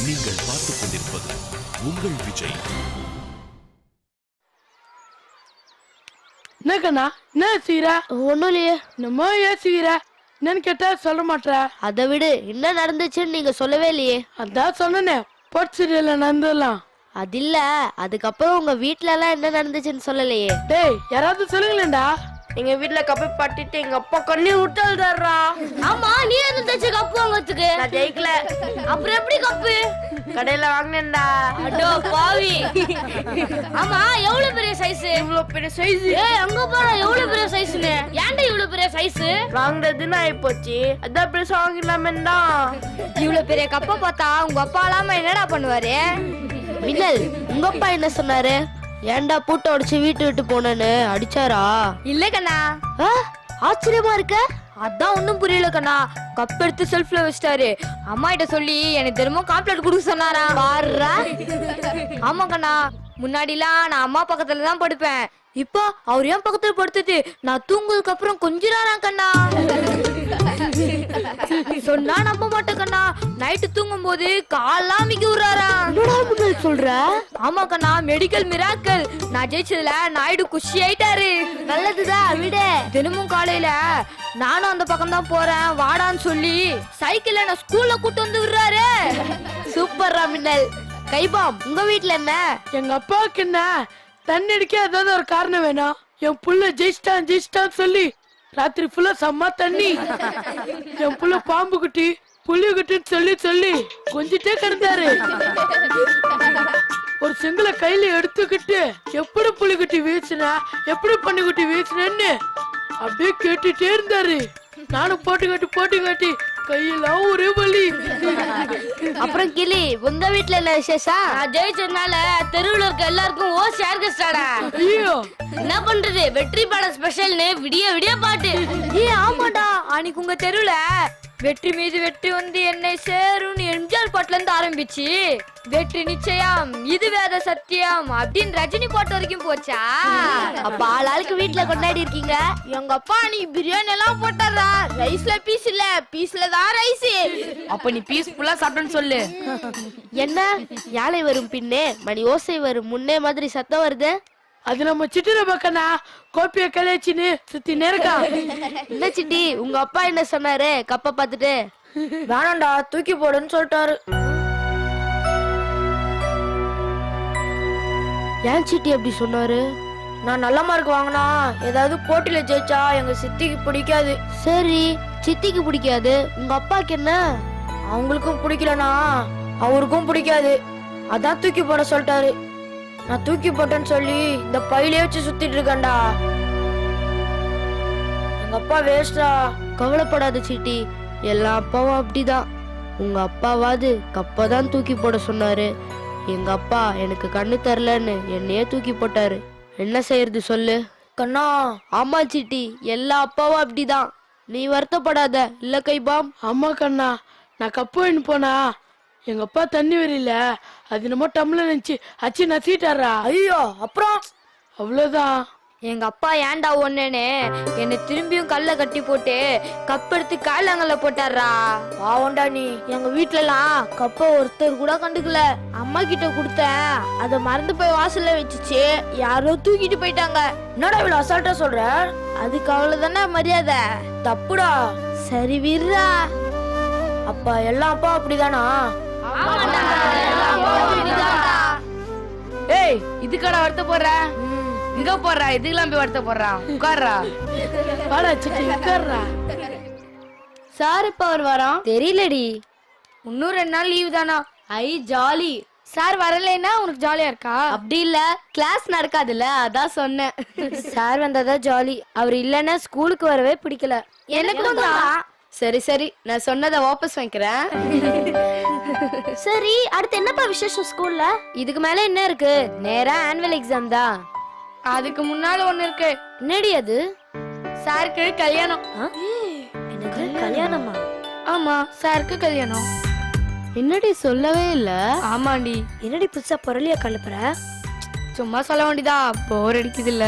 நீங்கள் பார்த்துக் கொண்டிருப்பது உங்கள் விஜய். என்ன கண்ணா, என்ன செய்யற? ஒண்ணும் இல்லையே. என்னமோ யோசிக்கிற, என்னன்னு கேட்டா சொல்ல மாட்டேற. அதை விடு, என்ன நடந்துச்சுன்னு நீங்க சொல்லவே இல்லையே. அதான் சொன்னனே, போர்ச்சுரியல்ல நடந்ததெல்லாம். அது இல்ல, அதுக்கப்புறம் உங்க வீட்ல எல்லாம் என்ன நடந்துச்சுன்னு சொல்லலையே. டேய், யாராவது சொல்லுங்களேன்டா. எங்க வீட்ல கப்பு பட்டிட்டு எங்க அப்பா கண்ணி விட்டாருடா. ஆமா, நீ இருந்துச்சு கப்பு வாங்கறதுக்கு. நான் ஜெயிக்கல. அப்புறம் எப்படி கப்பு? கடையில வாங்கினேன்டா. அடோ பாவி. ஆமா, எவ்வளவு பெரிய சைஸ்? இவ்வளவு பெரிய சைஸ். ஏய், அங்க பாரு எவ்வளவு பெரிய சைஸ்னு. ஏன்டா இவ்வளவு பெரிய சைஸ்? வாங்குறதுன்னு ஆயிப்போச்சு, அதான் பெருசா வாங்கிடலாமேண்டா. இவ்வளவு பெரிய கப்ப பார்த்தா உங்க அப்பா இல்லாம என்னடா பண்ணுவாரு? மின்னல், உங்க அப்பா என்ன சொன்னாரு? ஏன்டா பூட்டை உடைச்சு வீட்டு விட்டு போனேன்னு அடிச்சாரா? இல்ல கண்ணா. ஆச்சரியமா இருக்க. அதான் ஒண்ணும் புரியல கண்ணா. கப் எடுத்து செல்ஃப்ல வச்சிட்டாரு. அம்மா கிட்ட சொல்லி எனக்கு தினமும் காம்ப்ளெட் கொடுக்க சொன்னாரா. பாருடா. ஆமா கண்ணா, முன்னாடிலாம் நான் அம்மா பக்கத்துல தான் படுப்பேன். இப்போ அவர் ஏன் பக்கத்துல படுத்துட்டு நான் தூங்குறதுக்கு அப்புறம் கொஞ்சிராரா கண்ணா. சொன்னா நம்ப மாட்டேன் கண்ணா. நைட்டு தூங்கும் போது கால்லாம் மிக்கி விடுறாரா. சொல்ற? ஆமா கண்ணா, மெடிக்கல் மிராக்கல். நான் ஜெயிச்சதுல நாயுடு குஷி ஆயிட்டாரு. நல்லதுதான், விடு. தினமும் காலையில நானும் அந்த பக்கம் தான் போறேன் வாடான்னு சொல்லி சைக்கிள்ல நான் ஸ்கூல்ல கூட்டு வந்து விடுறாரு. சூப்பர்ரா மின்னல். கைபாம், உங்க வீட்ல என்ன? எங்க அப்பாவுக்கு என்ன, தண்ணி அடிக்க ஏதாவது ஒரு காரணம் வேணும். என் புள்ள ஜெயிச்சிட்டான் சொல்லி ராத்திரி ஃபுல்லா செம்ம தண்ணி. என் புள்ள பாம்பு குட்டி புள்ளி குட்டின்னு சொல்லி கொஞ்சிட்டே கிடந்தாரு. ஒரு செங்கல கையில எடுத்துக்கிட்டு எப்படி புலிக்குட்டி வீசினா, எப்படி பண்ணிக்குட்டி வீசினேன்னு அப்படியே கேட்டுட்டே இருந்தாரு. நானும் போட்டு காட்டி கையெல்லாம் ஒரே வலி. அப்புறம் கிளி, உங்க வீட்ல என்ன விசேஷம்? நான் ஜெயிச்சதுனால தெருவுல இருக்க எல்லாருக்கும் ஓசி ஆர்கெஸ்ட்ராடா. ஐயோ, என்ன பண்றது, வெற்றி பாட ஸ்பெஷல்னு விடிய விடிய பாட்டு. ஆமாடா, அன்னைக்கு உங்க தெருவுல வெற்றி மீது வெற்றி வந்து என்னை சேரும்னு எம்ஜிஆர் பாட்டுல இருந்து ஆரம்பிச்சு வெற்றி நிச்சயம் இது வேத சத்தியம் அப்படின்னு ரஜினி பாட்டு வரைக்கும் போச்சா. அப்ப ஆளாளுக்கு வீட்ல கொண்டாடி இருக்கீங்க. எங்க அப்பா நீ பிரியாணி எல்லாம் போட்டாரா. ரைஸ்ல பீஸ் இல்ல, பீஸ்ல தான் ரைஸ். அப்ப நீ பீஸ் ஃபுல்லா சாப்பிட்டேன்னு சொல்லு. என்ன, யானை வரும் பின்னே மணி ஓசை வரும் முன்னே மாதிரி சத்தம் வருது. அது நம்ம சிட்டுற பக்கனா கோப்பிய கலைச்சின்னு சுத்தி நேரக்கா. என்ன சிட்டி, உங்க அப்பா என்ன சொன்னாரு கப்ப பாத்துட்டு? வேணாண்டா, தூக்கி போடுன்னு சொல்லிட்டாரு. ஏன் சிட்டி அப்படி சொன்னாரு? நான் நல்ல மார்க் வாங்கினா ஏதாவது போட்டியில ஜெயிச்சா எங்க சித்திக்கு பிடிக்காது. சரி, சித்திக்கு பிடிக்காது, உங்க அப்பாக்கு என்ன? அவங்களுக்கும் பிடிக்கலனா அவருக்கும் பிடிக்காது. அதான் தூக்கி போட சொல்லிட்டாரு. நான் தூக்கி போட்டேன்னு சொல்லி இந்த பையிலே வச்சு சுத்திட்டு இருக்கேன்டா. எங்க அப்பா வேஸ்டா. கவலைப்படாத சிட்டி, எல்லா அப்பாவும் அப்படிதான். உங்க அப்பாவாது கப்பதான் தூக்கி போட சொன்னாரு. எங்க அப்பா எனக்கு கண்ணு தரலன்னு என்னையே தூக்கி போட்டாரு. என்ன செய்யறது சொல்லு கண்ணா. ஆமா சிட்டி, எல்லா அப்பாவும் அப்படிதான். நீ வருத்தப்படாத இல்ல கைபாம். ஆமா கண்ணா, நான் கப்பு போனா எங்க அப்பா தண்ணி வரல, அது நம்ம டம்ளர் நினைச்சு அச்சு நசிட்டாரா. ஐயோ, அப்புறம் அவ்வளவுதான். எங்க அப்பா ஏன்டா ஒன்னேன்னு என்னை திரும்பியும் கல்ல கட்டி போட்டு கப் எடுத்து காலங்கள்ல போட்டாரா. பாவண்டா நீ. எங்க வீட்ல எல்லாம் கப்ப ஒருத்தர் கூட கண்டுக்கல. அம்மா கிட்ட கொடுத்தேன், அத மறந்து போய் வாசல்ல வச்சுச்சு, யாரோ தூக்கிட்டு போயிட்டாங்க. என்னடா இவ்வளவு அசால்ட்டா சொல்ற? அதுக்கு அவ்வளவுதானே மரியாதை. தப்புடா. சரி விடுறா. அப்பா எல்லா அப்பா அப்படிதானா? ஏய், இதுக்கடா வருத்த போடுற? இங்க போடுறா, இதுக்கெல்லாம் போய் வருத்த போடுறா. உட்கார்றா. வாடா சிட்டி, உட்கார்றா. சார் இப்ப அவர் வரான் தெரியலடி. இன்னும் 2 நாள் லீவ் தானா? ஐ ஜாலி. சார் வரலைன்னா உனக்கு ஜாலியா இருக்கா? அப்படி இல்ல, கிளாஸ் நடக்காதுல்ல, அதான் சொன்னேன். சார் வந்தாதான் ஜாலி. அவர் இல்லன்னா ஸ்கூலுக்கு வரவே பிடிக்கல. எனக்கும் தான். சரி சரி, நான் சொன்னதை வாபஸ் வாங்கிக்கிறேன். சரி, அடுத்து என்னப்பா விசேஷம் ஸ்கூல்ல? இதுக்கு மேல என்ன இருக்கு? நேரா ஆனுவல் எக்ஸாம் தான். அதுக்கு முன்னால ஒண்ணு இருக்கு. என்னடி அது? சாருக்கு கல்யாணம். எனக்கு கல்யாணமா? ஆமா, சாருக்கு கல்யாணம். என்னடி சொல்லவே இல்ல? ஆமாண்டி. என்னடி புதுசா பொருளியா கலப்புற? சும்மா சொல்ல வேண்டியதா, போர் அடிக்குது இல்ல.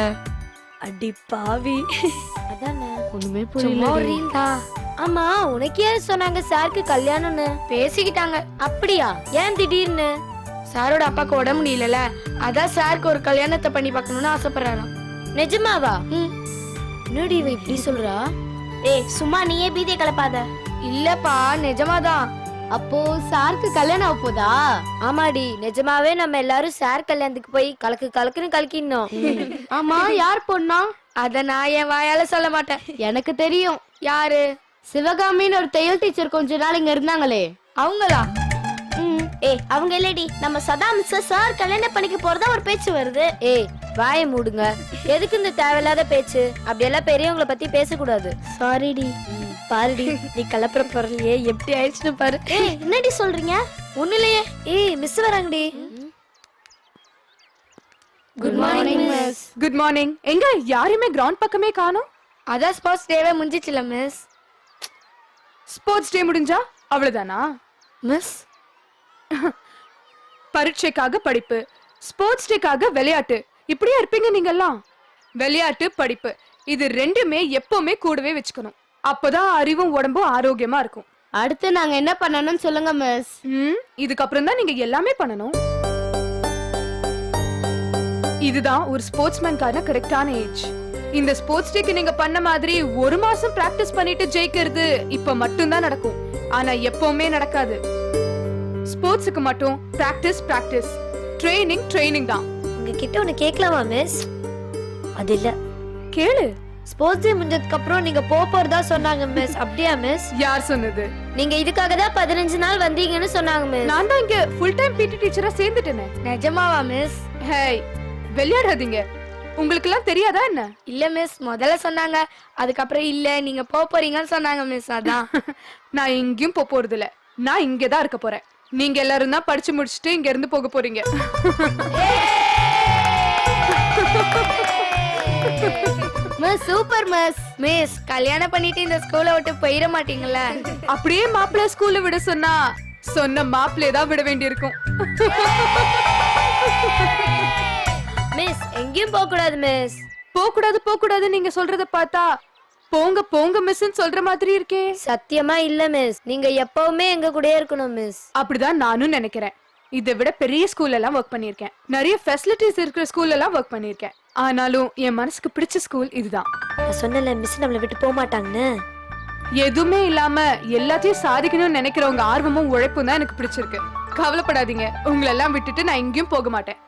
அடி பாவி. அதானே, ஒண்ணுமே சும்மா ஒரு புரியல. ரீல் தான். ஆமா உனக்கு யாரு சொன்னாங்க சாருக்கு கல்யாணம்னு? பேசிக்கிட்டாங்க. அப்படியா? ஏன் திடீர்னு? சாரோட அப்பாக்கு உடம்பு முடியல, அதான் சாருக்கு ஒரு கல்யாணத்தை பண்ணி பார்க்கணும்னு ஆசைப்படுறாராம். நிஜமாவா? என்னடி இவ இப்படி சொல்றா? ஏய் சும்மா நீயே பீதியை கலப்பாத. இல்லப்பா நிஜமாதான். அப்போ சாருக்கு கல்யாணம் ஆக போதா? ஆமாடி, நிஜமாவே நம்ம எல்லாரும் சார் கல்யாணத்துக்கு போய் கலக்கு கலக்குன்னு கலக்கிடணும். ஆமா, யார் பொண்ணா? அத நான் என் வாயால சொல்ல மாட்டேன். எனக்கு தெரியும். யாரு? சிவகாமின்னு ஒரு தையல் டீச்சர் கொஞ்ச நாள் இங்க இருந்தாங்களே, அவங்களா? ஏய் அவங்க இல்லடி, நம்ம சதா மிஸ் சார் கல்யாணம் பண்ணிக்க போறதா ஒரு பேச்சு வருது. ஏய் வாயை மூடுங்க. எதுக்கு இந்த தேவையில்லாத பேச்சு? அப்படியெல்லாம் பெரியவங்களை பத்தி பேசக்கூடாது. சாரிடி. பாருடி, நீ கலப்புற பொருளையே எப்படி ஆயிடுச்சுன்னு பாரு. ஏய் என்னடி சொல்றீங்க? ஒண்ணுலயே. ஏய் மிஸ் வராங்கடி. Good morning miss. Good morning. எங்க யாருமே கிரவுண்ட் பக்கமே காணோம்? அதான் ஸ்போர்ட்ஸ் டேவே முடிஞ்சிச்சுல மிஸ். ஸ்போர்ட்ஸ் டே முடிஞ்சா அவ்வளவுதானா மிஸ்? பரீட்சைக்காக படிப்பு, ஸ்போர்ட்ஸ் டேக்காக விளையாட்டு, இப்படியே இருப்பீங்க நீங்க எல்லாம். விளையாட்டு படிப்பு இது ரெண்டுமே எப்பவுமே கூடவே வச்சுக்கணும். அப்பதான் அறிவும் உடம்பும் ஆரோக்கியமா இருக்கும். அடுத்து நாங்க என்ன பண்ணணும்னு சொல்லுங்க மிஸ். இதுக்கப்புறம் தான் நீங்க எல்லாமே பண்ணணும். இதுதான் ஒரு ஸ்போர்ட்ஸ்மேன்கான கரெக்டான ஏஜ். இந்த ஸ்போர்ட்ஸ் டேக்கு நீங்க பண்ண மாதிரி ஒரு மாசம் பிராக்டிஸ் பண்ணிட்டு ஜெயிக்கிறது இப்ப மட்டும்தான் நடக்கும். ஆனா எப்பவுமே நடக்காது. ஸ்போர்ட்ஸுக்கு மட்டும் பிராக்டிஸ் பிராக்டிஸ், ட்ரைனிங் ட்ரைனிங் தான். உங்ககிட்ட ஒன்னு கேட்கலாமா மிஸ்? அது இல்ல, கேளு. ஸ்போர்ட்ஸ் டே முடிஞ்சதுக்கு அப்புறம் நீங்க போறதா சொன்னாங்க மிஸ். அப்படியா மிஸ்? யார் சொன்னது? நீங்க இதுக்காக தான் 15 நாள் வந்தீங்கன்னு சொன்னாங்க மிஸ். நான் தான் இங்க ஃபுல் டைம் பிடி டீச்சரா சேர்ந்துட்டேனே. நிஜமாவா மிஸ்? ஹேய், விளையாடாதீங்க. உங்களுக்கு எல்லாம் தெரியாதா என்ன? இல்ல மிஸ், முதல்ல சொன்னாங்க, அதுக்கப்புறம் இல்ல நீங்க போறீங்கன்னு சொன்னாங்க மிஸ். அதான். நான் எங்கேயும் போறது இல்ல, நான் இங்கதான் இருக்க போறேன். நீங்க எல்லாரும் தான் படிச்சு முடிச்சுட்டு இங்க இருந்து போக போறீங்க. Miss super miss. மிஸ் கல்யாணம் பண்ணிட்டு இந்த ஸ்கூலை விட்டு போயிட மாட்டீங்கல்ல? அப்படியே மாப்பிள்ளை ஸ்கூல்ல விட சொன்ன மாப்பிள்ளையே தான் விட வேண்டியிருக்கும். மிஸ் எங்கேயும் போக கூடாது மிஸ். போக கூடாது நீங்க சொல்றத பார்த்தா போங்க போங்க மிஸ்ன்னு சொல்ற மாதிரி இருக்கே. சத்தியமா இல்ல மிஸ், நீங்க எப்பவுமே எங்க கூடயே இருக்கணும் மிஸ். அப்படிதான் நானும் நினைக்கிறேன். இதை விட பெரிய ஸ்கூல்ல எல்லாம் ஒர்க் பண்ணிருக்கேன், நிறைய ஃபெசிலிட்டிஸ் இருக்கிற ஸ்கூல்ல எல்லாம் ஒர்க் பண்ணிருக்கேன். ஆனாலும் என் மனசுக்கு பிடிச்ச ஸ்கூல் இதுதான். நான் சொன்னல மிஸ் நம்மள விட்டு போக மாட்டாங்கன்னு. எதுவுமே இல்லாம எல்லாத்தையும் சாதிக்கணும்னு நினைக்கிறவங்க ஆர்வமும் உழைப்பும் தான் எனக்கு பிடிச்சிருக்கு. கவலைப்படாதீங்க, உங்களை எல்லாம் விட்டுட்டு நான் எங்கேயும் போக மாட்டேன்.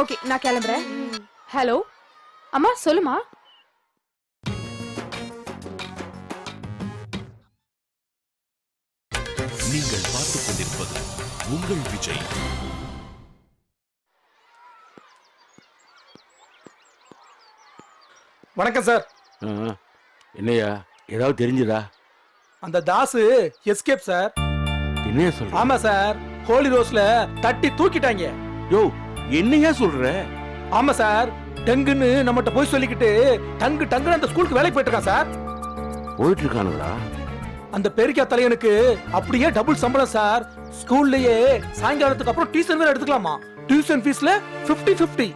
ஓகே, நான் கிளம்புறேன். ஹலோ அம்மா, சொல்லுமா. நீங்கள் பார்த்துக் கொண்டிருப்பது உங்கள் விஜய். வணக்கம் சார். என்னையா ஏதாவது தெரிஞ்சுதா? அந்த தாசு எஸ்கேப் சார். என்னையா சொல்ற? ஆமா சார், ஹோலி ரோஸ்ல தட்டி தூக்கிட்டாங்க. யோ, என்னையா சொல்ற? ஆமா சார், டங்குன்னு நம்மகிட்ட போய் சொல்லிக்கிட்டு டங்குன்னு அந்த ஸ்கூலுக்கு வேலைக்கு போயிட்டு இருக்கான் சார். போயிட்டு இருக்கானுங்களா? அந்த பெரிக்கா தலையனுக்கு அப்படியே டபுள் சம்பளம் சார். ஸ்கூல்லயே சாயங்காலத்துக்கு அப்புறம் டியூஷன் வேற எடுத்துக்கலாமா. டியூஷன் ஃபீஸ்ல 50-50.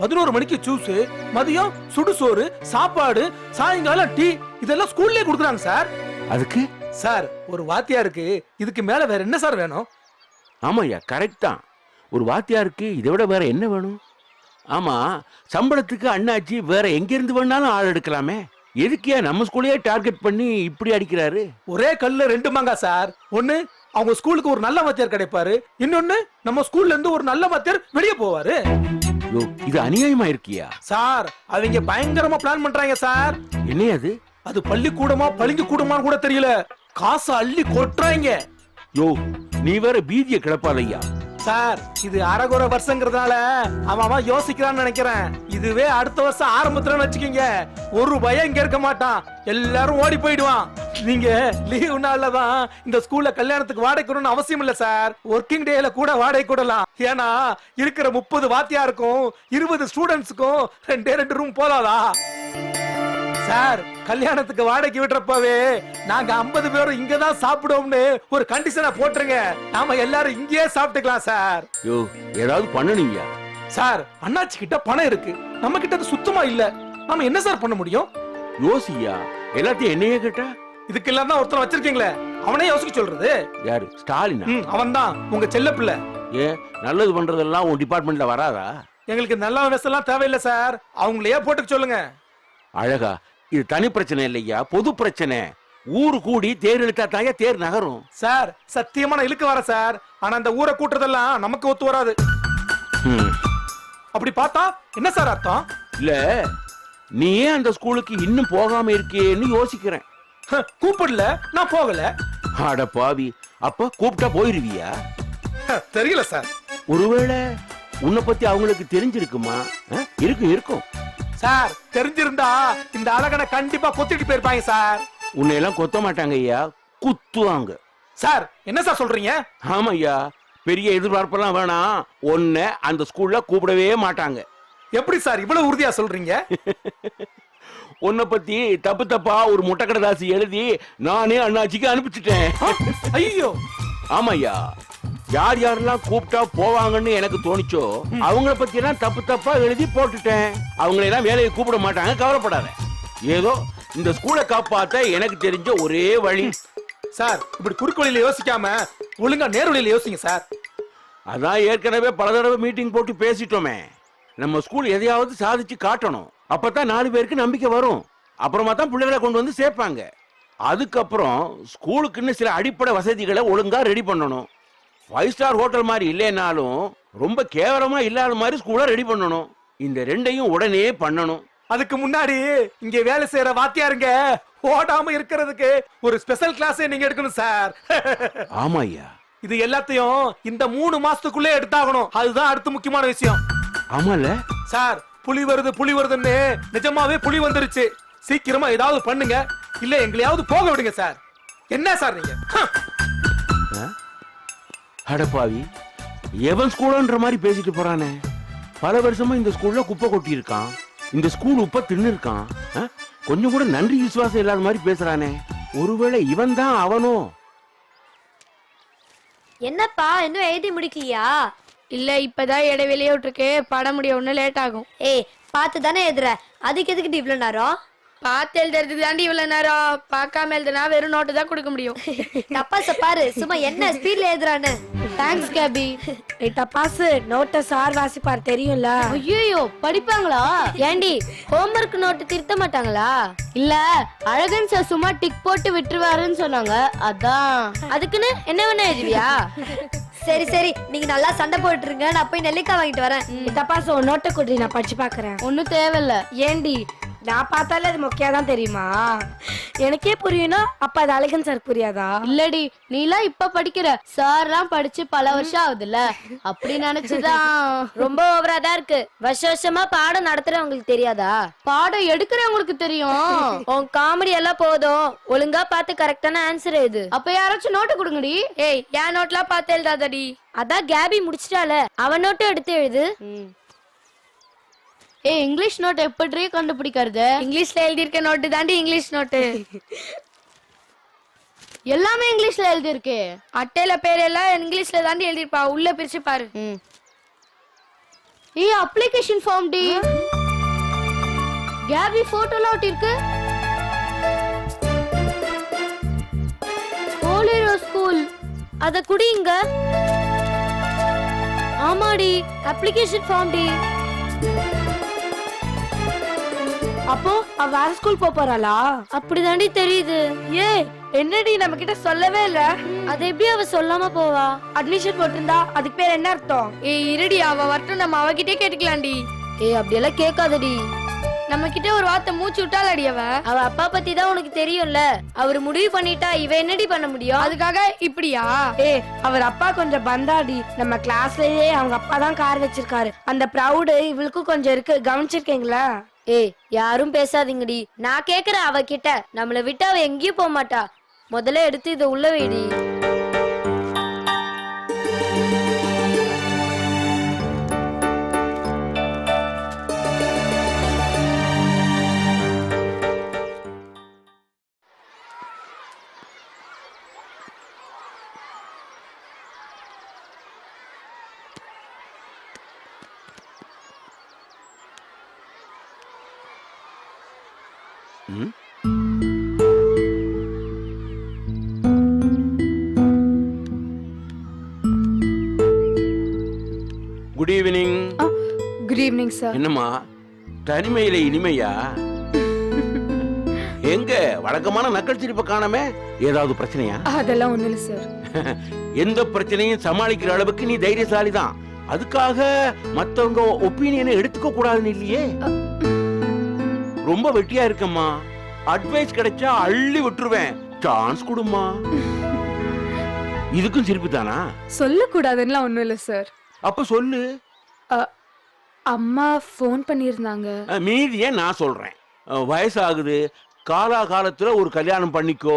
11 மணிக்கு ஜூஸ், மதியம் சுடுசோறு, சாப்பாடு, சாயங்காலம் டீ, இதெல்லாம் ஸ்கூல்லயே கொடுக்குறாங்க சார். அதுக்கு சார் ஒரு வாத்தியாருக்கு இதுக்கு மேல வேற என்ன சார் வேணும்? ஆமாய்யா, கரெக்ட் தான். ஒரு வாத்தியாருக்கு இதை விட வேற என்ன வேணும்? ஆமா, சம்பளத்துக்கு அண்ணாச்சி வேற எங்க இருந்து வேணாலும் ஆள் எடுக்கலாமே. எதுக்கியா நம்ம ஸ்கூலையே டார்கெட் பண்ணி இப்படி அடிக்கிறாரு? ஒரே கல்ல ரெண்டு மாங்கா சார். ஒண்ணு அவங்க ஸ்கூலுக்கு ஒரு நல்ல வாத்தியார் கிடைப்பாரு, இன்னொன்னு நம்ம ஸ்கூல்ல இருந்து ஒரு நல்ல வாத்தியார் வெளியே போவாரு. யோ, இது அநியாயமா இருக்கியா சார்? அவங்க பயங்கரமா பிளான் பண்றாங்க சார். என்னையா அது? அது பள்ளிக்கூடமா பளிங்கு கூடமான்னு கூட தெரியல, காசு அள்ளி கொட்டுறாங்க. யோ, நீ வேற பீதியை கிளப்பாதையா. சார் இது அரகுற வருஷங்கிறதுனால அவன் யோசிக்கிறான்னு நினைக்கிறேன். இதுவே அடுத்த வருஷம் ஆரம்பத்துல வச்சுக்கீங்க, ஒரு பயம் இங்க இருக்க மாட்டான், எல்லாரும் ஓடி போயிடுவான். நீங்க லீவ் நாள்லதான் இந்த ஸ்கூல்ல கல்யாணத்துக்கு வாடகைக்கணும்னு அவசியம் இல்ல சார். ஒர்க்கிங் டேல கூட வாடகை கூடலாம். ஏன்னா இருக்கிற 30 வாத்தியாருக்கும் 20 ஸ்டூடெண்ட்ஸுக்கும் 2 ரூம் போதாதா சார்? கல்யாணத்துக்கு வாடகை விடுறப்பவே நாங்க 50 பேரும் இங்கதான் சாப்பிடுவோம்னு ஒரு கண்டிஷனை போட்டுருங்க. நாம எல்லாரும் இங்கேயே சாப்பிட்டுக்கலாம் சார். யோ, ஏதாவது பண்ணணும்யா. சார் அண்ணாச்சி கிட்ட பணம் இருக்கு, நம்ம கிட்ட அது சுத்தமா இல்ல. நாம என்ன சார் பண்ண முடியும்? யோசியா, எல்லாத்தையும் என்னையே கேட்டா? இதுக்கெல்லாம் தான் ஒருத்தர் வச்சிருக்கீங்களே, அவனே யோசிக்க சொல்றது. யாரு? ஸ்டாலினா? அவன் தான் உங்க செல்ல பிள்ளை. ஏன் நல்லது பண்றதெல்லாம் உன் டிபார்ட்மெண்ட்ல வராதா? எங்களுக்கு நல்ல வயசெல்லாம் தேவையில்லை சார், அவங்களையே போட்டுக்க சொல்லுங்க. அழகா, இது தனி பிரச்சனை இல்லையா, பொது பிரச்சனை. ஊரு கூடி தேர் இழுத்தா தாயா தேர் நகரும். சார் சத்தியமா நான் இழுக்க வரேன் சார், ஆனா அந்த ஊரை கூட்டுறதெல்லாம் நமக்கு ஒத்து வராது. அப்படி பார்த்தா என்ன சார் அர்த்தம்? இல்ல, நீ ஏன் அந்த ஸ்கூலுக்கு இன்னும் போகாம இருக்கேன்னு யோசிக்கிறேன். கூப்பிடல, நான் போகல. அட பாவி, அப்ப கூப்பிட்டா போயிருவியா? தெரியல சார். ஒருவேளை உன்னை பத்தி அவங்களுக்கு தெரிஞ்சிருக்குமா? இருக்கும். சார் தெரிஞ்சிருந்தா இந்த அழகனை கண்டிப்பா கொத்திட்டு போயிருப்பாங்க சார். உன்னை எல்லாம் கொத்த மாட்டாங்க ஐயா, குத்துவாங்க. சார் என்ன சார் சொல்றீங்க? ஆமா ஐயா, பெரிய எதிர்பார்ப்பெல்லாம் வேணாம், உன்னை அந்த ஸ்கூல்ல கூப்பிடவே மாட்டாங்க. எப்படி சார் இவ்வளவு உறுதியா சொல்றீங்க? உன்னை பத்தி தப்பு தப்பா ஒரு முட்டைக்கடதாசி எழுதி நானே அண்ணாச்சிக்கு அனுப்பிச்சிட்டேன். ஐயோ! ஆமா ஐயா, யார் யாரெல்லாம் கூப்பிட்டா போவாங்கன்னு எனக்கு தோணிச்சோ அவங்கள பத்தி எல்லாம் தப்பு தப்பா எழுதி போட்டுட்டேன். அவங்களை எல்லாம் வேலையை கூப்பிட மாட்டாங்க, கவலைப்படாத. ஏதோ இந்த ஸ்கூலை காப்பாத்த எனக்கு தெரிஞ்ச ஒரே வழி. சார் இப்படி குறுக்கு வழியில யோசிக்காம ஒழுங்கா நேர் வழியில யோசிங்க சார். அதான் ஏற்கனவே பல தடவை மீட்டிங் போட்டு பேசிட்டோமே. நம்ம ஸ்கூல் எதையாவது சாதிச்சு காட்டணும், அப்பதான் 4 பேருக்கு நம்பிக்கை வரும். அப்புறமா தான் பிள்ளைகளை கொண்டு வந்து சேர்ப்பாங்க. அதுக்கப்புறம் ஸ்கூலுக்குன்னு சில அடிப்படை வசதிகளை ஒழுங்கா ரெடி பண்ணணும். 5 ஸ்டார் ஹோட்டல் மாதிரி இல்லைனாலும் ரொம்ப கேவலமா இல்லாத மாதிரி ஸ்கூலை ரெடி பண்ணணும். இந்த ரெண்டையும் உடனே பண்ணணும். அதுக்கு முன்னாடி இங்க வேலை செய்யற வாத்தியாருங்க ஓடாம இருக்கிறதுக்கு ஒரு ஸ்பெஷல் கிளாஸ் நீங்க எடுக்கணும் சார். ஆமா ஐயா, இது எல்லாத்தையும் இந்த 3 மாசத்துக்குள்ளே எடுத்தாகணும். அதுதான் அடுத்த முக்கியமான விஷயம். ஆமால சார், புலி வருதுன்னு நிஜமாவே புலி வந்துருச்சு. சீக்கிரமா ஏதாவது பண்ணுங்க, இல்ல எங்களையாவது போக விடுங்க சார். என்ன சார் நீங்க? அடப்பாவி, எவன் ஸ்கூலன்ற மாதிரி பேசிட்டு போறானே. பல வருஷமா இந்த ஸ்கூல்ல குப்பை கொட்டி இருக்கான், இந்த ஸ்கூல் உப்ப தின்னு இருக்கான். கொஞ்சம் கூட நன்றி விசுவாசம் இல்லாத மாதிரி பேசுறானே. ஒருவேளை இவன் தான் அவனோ? என்னப்பா இன்னும் எழுதி முடிக்கலையா? இல்ல, இப்பதான் இடைவெளியே விட்டுருக்கு, பட முடிய ஒண்ணு லேட் ஆகும். ஏய் பார்த்து தானே எழுதுற, அதுக்கு எதுக்கு இவ்வளவு நேரம்? பார்த்து எழுதுறதுக்கு தாண்டி இவ்வளவு நேரம். பார்க்காம எழுதுனா வெறும் நோட்டு தான் கொடுக்க முடியும். தப்பாச பாரு, சும்மா என்ன ஸ்பீட்ல எழுதுறான்னு. Thanks KP. தப்பாசு நோட்டை சார் வாசிப்பார் தெரியும்ல. ஐயோ, படிப்பாங்களா? ஏண்டி ஹோம்வொர்க் நோட்டு திருத்த மாட்டாங்களா? இல்ல, அழகன் சார் சும்மா டிக் போட்டு விட்டுருவாருன்னு சொன்னாங்க, அதான். அதுக்குன்னு என்ன வேணா எழுதுவியா? சரி சரி, நீங்க நல்லா சண்டை போட்டுருங்க, நான் போய் நெல்லிக்காய் வாங்கிட்டு வரேன். தப்பாசு ஒரு நோட்டை கொடுறி, நான் படிச்சு பாக்குறேன். ஒன்னும் தேவையில்ல. ஏண்டி நான் பார்த்தாலே அது மொக்கையாதான் தெரியுமா? எனக்கே புரியும்னா அப்ப அது அழகன் சார் புரியாதா? இல்லடி, நீலாம் இப்ப படிக்கிற, சார்லாம் படிச்சு பல வருஷம் ஆகுதுல்ல, அப்படி நினைச்சுதான். ரொம்ப ஓவரா தான் இருக்கு. வருஷமா பாடம் நடத்துறவங்களுக்கு தெரியாதா? பாடம் எடுக்கிறவங்களுக்கு தெரியும். உன் காமெடி எல்லாம் போதும், ஒழுங்கா பார்த்து கரெக்டான ஆன்சர் எழுது. அப்ப யாராச்சும் நோட்டு கொடுங்கடி. ஏய், என் நோட்லாம் பார்த்து எழுதாதடி. அதான் கேபி முடிச்சிட்டால, அவன் நோட்டு எடுத்து எழுது. ஏய், இங்கிலீஷ் நோட் எப்படி கண்டுபிடிக்கிறது? இங்கிலீஷ்ல எழுதி இருக்க நோட்டு தாண்டி இங்கிலீஷ் நோட்டு. எல்லாமே இங்கிலீஷ்ல எழுதி இருக்கு. அட்டையில பேர் எல்லாம் இங்கிலீஷ்ல தாண்டி எழுதிருப்பா, உள்ள பிரிச்சு பாரு. ஏய், அப்ளிகேஷன் ஃபார்ம் டி. கேபி போட்டோலாம் ஒட்டி இருக்கு. Bolero school. அத குடிங்க. ஆமாடி, அப்ளிகேஷன் ஃபார்ம் டி. அப்போ அவ வேற ஸ்கூல் போறாளா? அப்படிதாண்டி தெரியுது. ஏ என்னடி நம்ம கிட்ட சொல்லவே இல்ல. அது எப்படி அவ சொல்லாம போவா? அட்மிஷன் போட்டிருந்தா அதுக்கு பேர் என்ன அர்த்தம்? ஏய் இருடி, அவ வரட்டும், நம்ம அவகிட்டே கேட்டுக்கலாம்டி. ஏய் அப்படியெல்லாம் கேட்காதடி, நம்ம கிட்ட ஒரு வார்த்தை மூச்சு விட்டாலடி. அவ அப்பா பத்தி தான் உனக்கு தெரியும்ல, அவர் முடிவு பண்ணிட்டா இவ என்னடி பண்ண முடியும்? அதுக்காக இப்படியா? ஏ அவர் அப்பா கொஞ்சம் பந்தாடி. நம்ம கிளாஸ்லயே அவங்க அப்பா தான் கார் வச்சிருக்காரு. அந்த ப்ரௌடு இவளுக்கும் கொஞ்சம் இருக்கு, கவனிச்சிருக்கீங்களா? ஏய் யாரும் பேசாதீங்கடி, நான் கேக்குற அவ கிட்ட. நம்மள விட்டு அவ எங்கேயும் போக மாட்டா. முதல்ல எடுத்து இத உள்ள வைடி. ம்? Good evening. Good evening sir. என்னம்மா தனிமையில இனிமையா? எங்க வழக்கமான நக்கல் சிரிப்பை காணாம? ஏதாவது பிரச்சனையா? அதெல்லாம் ஒண்ணு இல்ல சார். எந்த பிரச்சனையும் சமாளிக்கிற அளவுக்கு நீ தைரியசாலி தான். அதுக்காக மத்தவங்க ஒப்பீனியனை எடுத்துக்க கூடாதுன்னு இல்லையே. ரொம்ப வெட்டியா இருக்கம்மா. அட்வைஸ் கிடைச்சா அள்ளி விட்டுருவேன். சான்ஸ் கொடுமா. இதுக்கும் சிரிப்பு தானா? சொல்லக்கூடாதுன்னா ஒண்ணும் இல்ல சார். அப்ப சொல்லு. அம்மா ஃபோன் பண்ணியிருந்தாங்க. மீதியே நான் சொல்றேன். வயசாகுது, காலாகாலத்துல ஒரு கல்யாணம் பண்ணிக்கோ.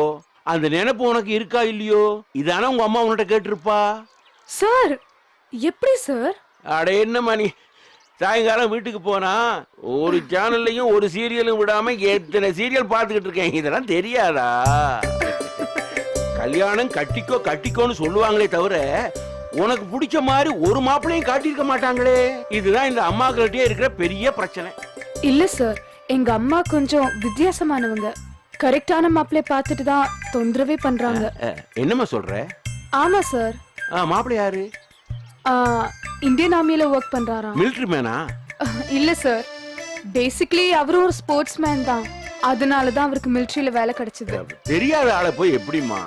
அந்த நினைப்பு உனக்கு இருக்கா இல்லையோ? இதானே உங்க அம்மா உன்கிட்ட கேட்டிருப்பா. சார் எப்படி சார்? அட என்னம்மா நீ, சாயங்காலம் வீட்டுக்கு போனா ஒரு சேனல்லையும் ஒரு சீரியலும் விடாம எத்தனை சீரியல் பார்த்துக்கிட்டு இருக்கேன். இதெல்லாம் தெரியாதா? கல்யாணம் கட்டிக்கோ கட்டிக்கோன்னு சொல்லுவாங்களே தவிர உனக்கு பிடிச்ச மாதிரி ஒரு மாப்பிளையும் காட்டியிருக்க மாட்டாங்களே. இதுதான் இந்த அம்மாக்கிட்டே இருக்கிற பெரிய பிரச்சனை. இல்ல சார், எங்க அம்மா கொஞ்சம் வித்தியாசமானவங்க. கரெக்டான மாப்பிள்ளை பார்த்துட்டு தான் தொந்தரவே பண்றாங்க. என்னம்மா சொல்ற? ஆமா சார். மாப்பிள்ளை யாரு? இந்தியன் ஆர்மியில ஒர்க் பண்றாராம். மிலிட்டரி மேனா? இல்ல சார், பேசிக்கலி அவரும் ஒரு ஸ்போர்ட்ஸ் மேன் தான். அதனால தான் அவருக்கு மிலிட்டரியில வேலை கிடைச்சது. தெரியாத ஆளை போய் எப்படிமா?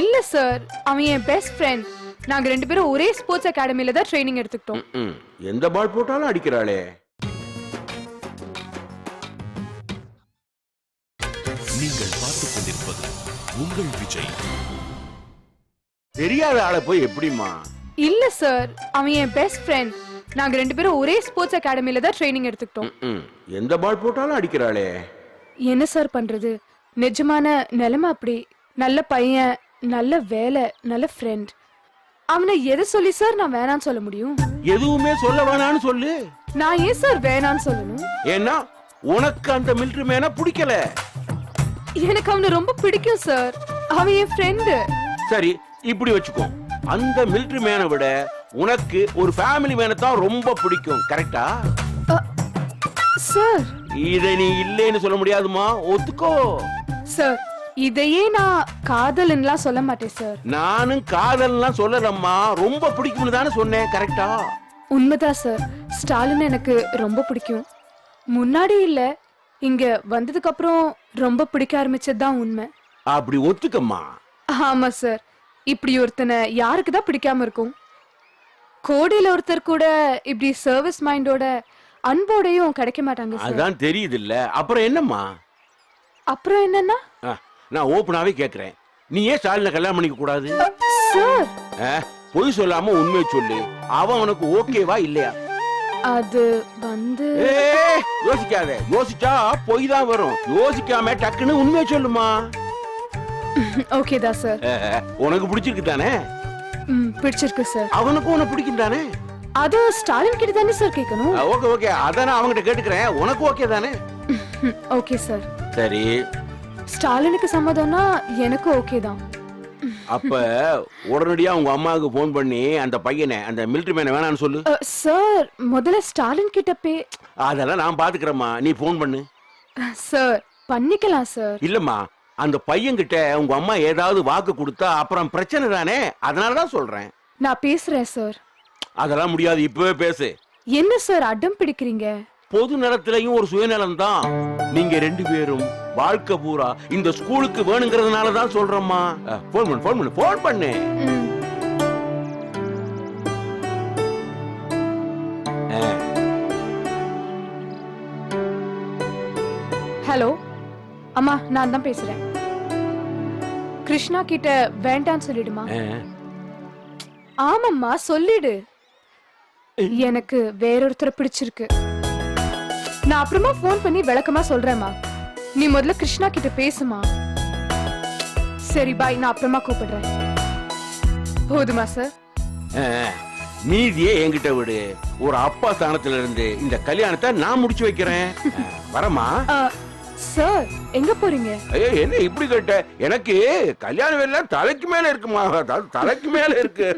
இல்ல சார், அவன் என் பெஸ்ட் ஃப்ரெண்ட். நாங்க 2 பேரும் ஒரே ஸ்போர்ட்ஸ் அகாடமில தான் ட்ரைனிங் எடுத்துக்கிட்டோம். எந்த பால் போட்டாலும் அடிக்கிறாளே. நீங்கள் பார்த்துக் கொண்டிருப்பது உங்கள் விஜய். தெரியாத ஆளை போய் எப்படிமா? இல்ல சார், அவன் என் பெஸ்ட் ஃப்ரெண்ட். நாங்க 2 பேரும் ஒரே ஸ்போர்ட்ஸ் அகாடமில தான் ட்ரைனிங் எடுத்துக்கிட்டோம். எந்த பால் போட்டாலும் அடிக்கிறாளே. என்ன சார் பண்றது, நிஜமான நிலைமை அப்படி. நல்ல பையன், நல்ல வேலை, நல்ல ஃப்ரெண்ட். அவனை எதை சொல்லி சார் நான் வேணான்னு சொல்ல முடியும்? எதுவுமே சொல்ல வேணான்னு சொல்லு. நான் ஏன் சார் வேணான்னு சொல்லணும்? ஏன்னா உனக்கு அந்த மிலிட்டரி மேனா பிடிக்கல. எனக்கு அவனை ரொம்ப பிடிக்கும் சார். அவன் என் ஃப்ரெண்டு. சரி, இப்படி வச்சுக்கோ. அந்த மிலிட்டரி மேனை விட உனக்கு ஒரு ஃபேமிலி மேனை தான் ரொம்ப பிடிக்கும். கரெக்டா? சார் இதை நீ இல்லைன்னு சொல்ல முடியாதுமா. ஒத்துக்கோ சார். இதையே நான் காதல்ன்னுலாம் சொல்ல மாட்டேன் சார். நானும் காதல்லாம் சொல்லலம்மா. ரொம்ப பிடிக்கும்னு தானே சொன்னேன். கரெக்டா? உண்மைதான் சார். ஸ்டாலின் எனக்கு ரொம்ப பிடிக்கும். முன்னாடி இல்ல, இங்க வந்ததுக்கு அப்புறம் ரொம்ப பிடிக்க ஆரம்பிச்சதுதான் உண்மை. அப்படி ஒத்துக்கம்மா. ஆமா சார். இப்படி ஒருத்தனை யாருக்கு தான் பிடிக்காம இருக்கும்? கோடியில ஒருத்தர் கூட இப்படி சர்வீஸ் மைண்டோட அன்போடையும் கிடைக்க மாட்டாங்க சார். அதான் தெரியுது இல்ல. அப்புறம் என்னம்மா? அப்புறம் என்னன்னா, நான் ஓப்பனாவே கேக்குறேன். நீ ஏன் ஸ்டாலினை கல்யாணம் பண்ணிக்க கூடாது? சார் பொய் சொல்லாம உண்மையை சொல்லு. அவன் உனக்கு ஓகேவா இல்லையா? அது வந்து யோசிக்காத. யோசிச்சா பொய் தான் வரும். யோசிக்காம டக்குன்னு உண்மையை சொல்லுமா. ஓகே தான் சார். உனக்கு பிடிச்சிருக்கு தானே? பிடிச்சிருக்கு சார். அவனுக்கும் உனக்கு பிடிக்கும் தானே? அது ஸ்டாலின் கிட்ட தானே சார் கேட்கணும். ஓகே ஓகே, அத நான் அவங்கிட்ட கேட்டுக்கிறேன். உனக்கு ஓகே தானே? Okay sir. சரி, ஸ்டாலினுக்கு சம்மதம்னா எனக்கு ஓகே தான். அப்ப உடனடியா உங்க அம்மாவுக்கு போன் பண்ணி அந்த பையனை, அந்த மிலிட்டரி மேனை வேணான்னு சொல்லு. சார் முதல்ல ஸ்டாலின் கிட்ட அதெல்லாம் நான் பாத்துக்கிறேம்மா. நீ போன் பண்ணு. சார் பண்ணிக்கலாம் சார். இல்லம்மா, அந்த பையன் கிட்ட உங்க அம்மா ஏதாவது வாக்கு கொடுத்தா அப்புறம் பிரச்சனை தானே. அதனாலதான் சொல்றேன். நான் பேசுறேன் சார். அதெல்லாம் முடியாது. இப்பவே பேசு. என்ன சார் அடம் பிடிக்கிறீங்க? பொது நலத்திலையும் ஒரு சுயநலம் தான். நீங்க 2 பேரும் வாழ்க்கை பூரா இந்த ஸ்கூலுக்கு வேணுங்கிறதுனால தான் சொல்றேம்மா. போன் பண்ணு, போன் பண்ணு, போன் பண்ணு. ஹலோ அம்மா, நான் தான் பேசுறேன். கிருஷ்ணா கிட்ட வேண்டான்னு சொல்லிடுமா. ஆமாம்மா சொல்லிடு. எனக்கு வேறொருத்தரை பிடிச்சிருக்கு. நான் அப்புறமா போன் பண்ணி விளக்கமா சொல்றேம்மா. நீ முதல்ல கிருஷ்ணா கிட்ட பேசுமா. சரி பாய், நான் அப்புறமா கூப்பிடுறேன். போதுமா சார்? மீதியே என்கிட்ட விடு. ஒரு அப்பா ஸ்தானத்துல இருந்து இந்த கல்யாணத்தை நான் முடிச்சு வைக்கிறேன். வரமா? சார் எங்க போறீங்க? ஐயோ, என்ன இப்படி கேட்ட? எனக்கு கல்யாணம் எல்லாம் தலைக்கு மேல இருக்குமா. தலைக்கு மேல இருக்கு.